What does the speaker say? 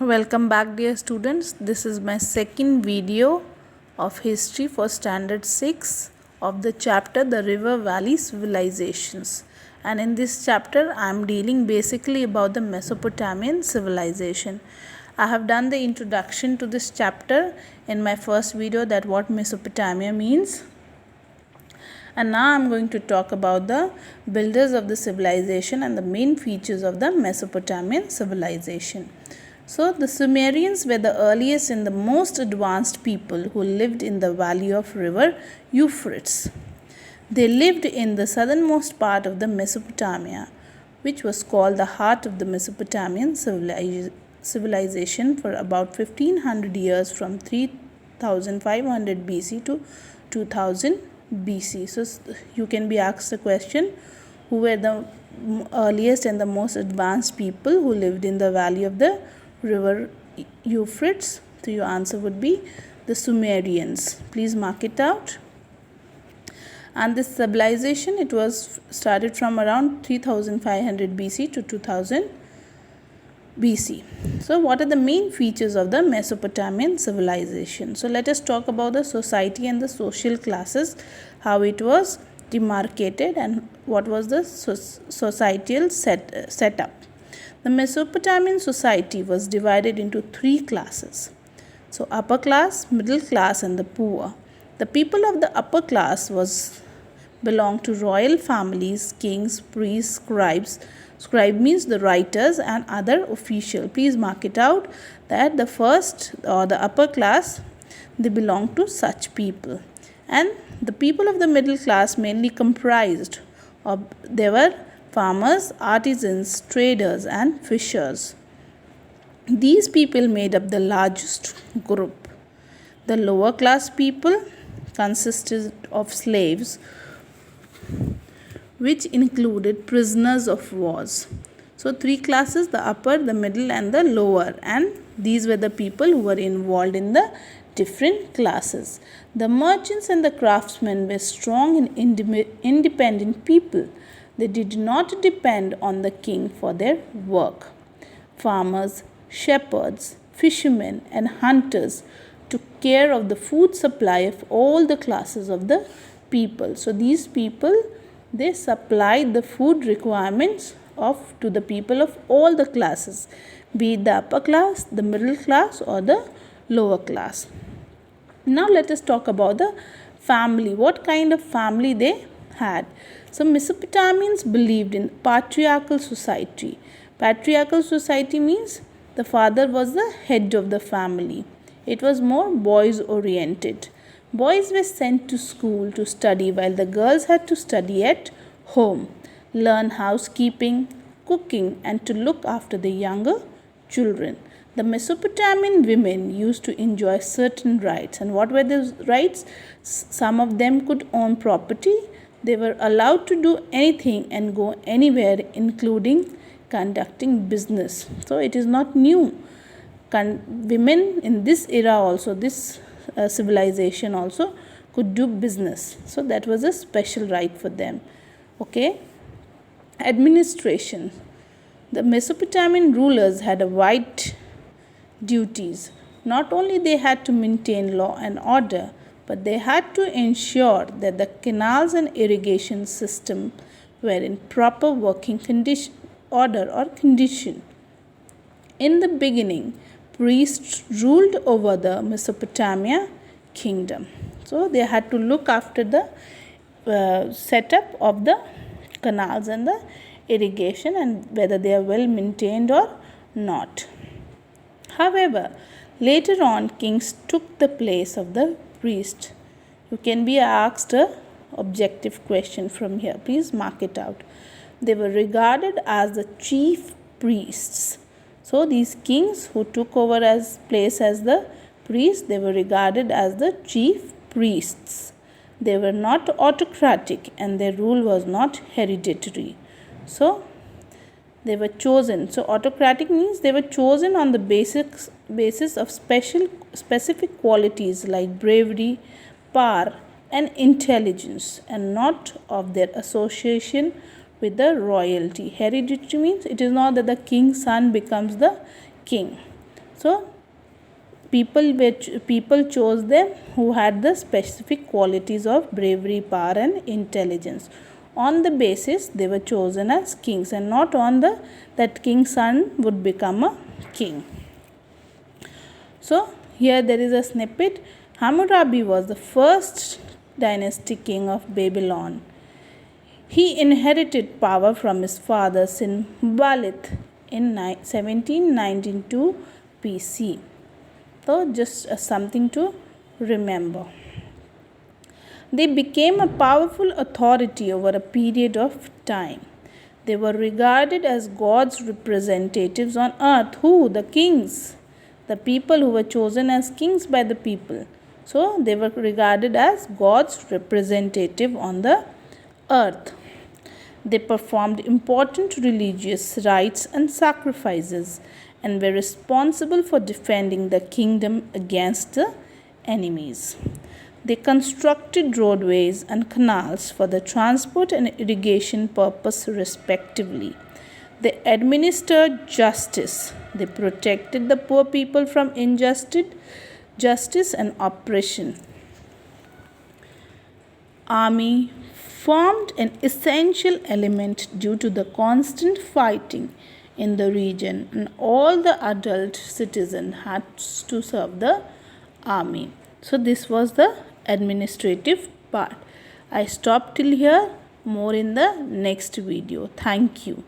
Welcome back, dear students. This is my second video of history for standard 6 of the chapter The River Valley Civilizations. And in this chapter I am dealing basically about the Mesopotamian civilization. I have done the introduction to this chapter in my first video, that what Mesopotamia means. And now I am going to talk about the builders of the civilization and the main features of the Mesopotamian civilization. So, the Sumerians were the earliest and the most advanced people who lived in the valley of river Euphrates. They lived in the southernmost part of the Mesopotamia, which was called the heart of the Mesopotamian civilization for about 1500 years, from 3500 BC to 2000 BC. So, you can be asked the question, who were the earliest and the most advanced people who lived in the valley of the river Euphrates? So your answer would be the Sumerians. Please mark it out. And this civilization, it was started from around 3500 BC to 2000 BC. So what are the main features of the Mesopotamian civilization? So let us talk about the society and the social classes, how it was demarcated and what was the societal setup. The Mesopotamian society was divided into three classes. So upper class, middle class and the poor. The people of the upper class belonged to royal families, kings, priests, scribes. Scribe means the writers and other official. Please mark it out that the first or the upper class, they belong to such people. And the people of the middle class mainly comprised of, they were farmers, artisans, traders and fishers. These people made up the largest group. The lower class people consisted of slaves, which included prisoners of wars. So three classes, the upper, the middle and the lower, and these were the people who were involved in the different classes. The merchants and the craftsmen were strong and independent people. They did not depend on the king for their work. Farmers, shepherds, fishermen and hunters took care of the food supply of all the classes of the people. So these people, they supplied the food requirements to the people of all the classes, be it the upper class, the middle class or the lower class. Now let us talk about the family. What kind of family they had? So Mesopotamians believed in patriarchal society. Patriarchal society means the father was the head of the family. It was more boys oriented. Boys were sent to school to study, while the girls had to study at home, learn housekeeping, cooking and to look after the younger children. The Mesopotamian women used to enjoy certain rights. And what were those rights? Some of them could own property. They were allowed to do anything and go anywhere, including conducting business. So it is not new. Women in this era also, this civilization also could do business. So that was a special right for them. Okay. Administration. The Mesopotamian rulers had a wide duties. Not only they had to maintain law and order, but they had to ensure that the canals and irrigation system were in proper working order or condition. In the beginning, priests ruled over the Mesopotamia kingdom. So they had to look after the setup of the canals and the irrigation and whether they are well maintained or not. However, later on, kings took the place of the priest. You can be asked a objective question from here. Please mark it out. They were regarded as the chief priests. So these kings who took over place as the priests, they were regarded as the chief priests. They were not autocratic and their rule was not hereditary. So they were chosen. So autocratic means they were chosen on the basis of specific qualities like bravery, power and intelligence, and not of their association with the royalty. Hereditary means it is not that the king's son becomes the king. So people chose them who had the specific qualities of bravery, power and intelligence. On the basis they were chosen as kings, and not on the that king's son would become a king. So here there is a snippet. Hammurabi was the first dynasty king of Babylon. He inherited power from his father Sinbalith in 1792 BC. So just something to remember. They became a powerful authority over a period of time. They were regarded as God's representatives on earth. Who? The kings. The people who were chosen as kings by the people. So they were regarded as God's representative on the earth. They performed important religious rites and sacrifices and were responsible for defending the kingdom against the enemies. They constructed roadways and canals for the transport and irrigation purpose respectively. They administered justice. They protected the poor people from injustice and oppression. Army formed an essential element due to the constant fighting in the region, and all the adult citizens had to serve the army. So this was the administrative part. I stop till here. More in the next video. Thank you.